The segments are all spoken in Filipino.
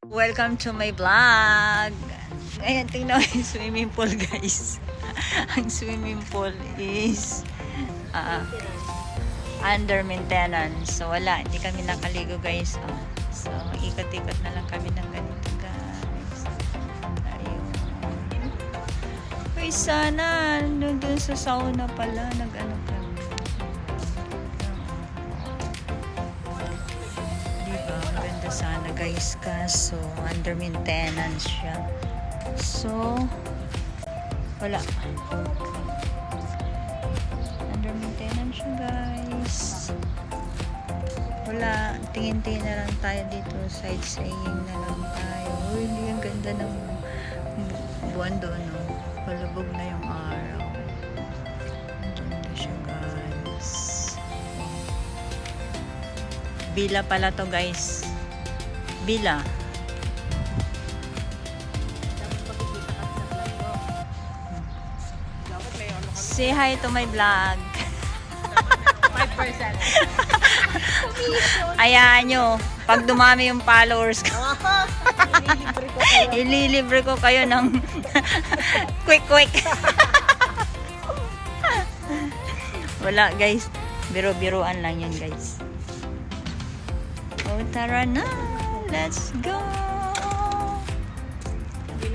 Welcome to my vlog. Ngayon, tingnan mo yung swimming pool, guys. Ang swimming pool is under maintenance. So, wala. Hindi kami nakaligo, guys. So, ikot-ikot na lang kami ng ganito, guys. Ayun. Uy, sana nandun sa sauna pala. Nag-ano kami. Diba? Maganda sana, guys. Kaso, under maintenance siya. So, wala. Under maintenance siya, guys. Wala. Tingin-tingin na lang tayo dito. Sightseeing na lang tayo. Uy, hindi ang ganda ng buwan doon, no? Palubog na yung araw. Ang ganda siya, guys. Bila pala to, guys. Bila. Say hi to my vlog. 5%. Ayaan nyo, pag dumami yung followers ko, ililibre ko kayo ng quick. Wala, guys. Biro-biroan lang yun, guys. Oh, tara na. Let's go.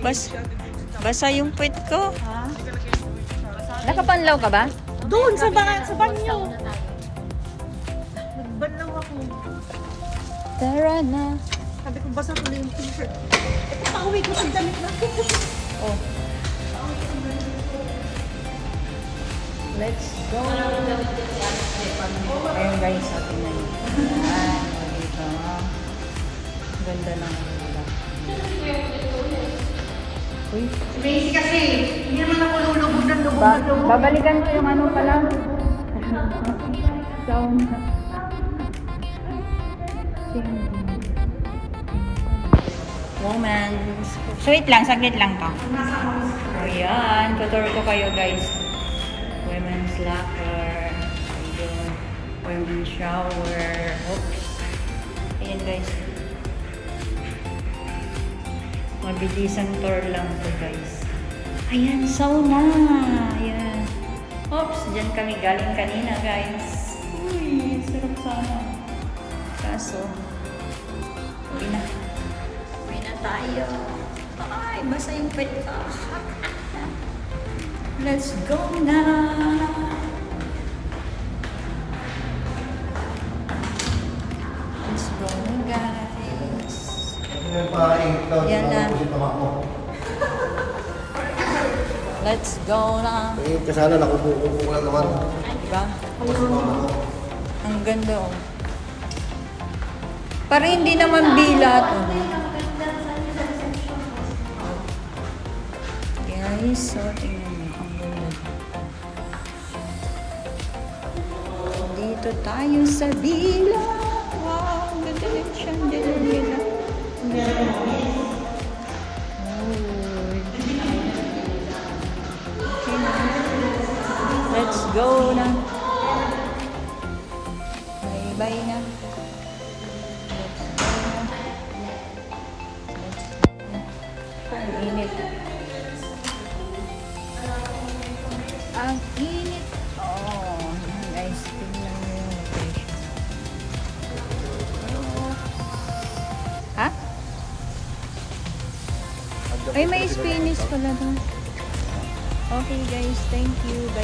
Basa yung puwit ko. Ha? Nakapanlaw ka ba? Doon sa banyo. Nagbanlaw ako. Tara na. Sabi ko basa ko na yung t-shirt. Ito pauwi ko sa damit na. Oh. Let's go. Ayun, guys, atin na yun. Ayan, dito. Ganda ng wala. Uy. Crazy kasi. Hindi naman ako lulubog ng lubog. Babalikan ko yung ano pala. Sound. Moments. So, wait lang. Saglit lang to. Ayan. Tutor ko kayo, guys. Women's locker. Ayun. Women's shower. Oops. Ayan, guys. Mabilisang tour lang to, guys. Ayan, sauna. Ayan. Oops, dyan kami galing kanina, guys. Uy, sarap sana. Kaso, uwi na. Uwi na tayo. Ay, basta yung pet ko. Let's go na. Let's go na, guys. Yan na. Let's go na. Kasana nakubuko lang naman. Diba? Ang ganda, oh. Para hindi naman bilat, oh. Guys, so tingnan mo. Ang ganda. Dito tayo sa bila. Wow, ang ganda rin siya. Ang ganda nila. Let's go na. Bye-bye na. Let's go na. Ang init. Ang init. Oh, guys, tingnan mo yung location. Ha? Ay, may Spanish pala doon. Okay, guys. Thank you. Bye.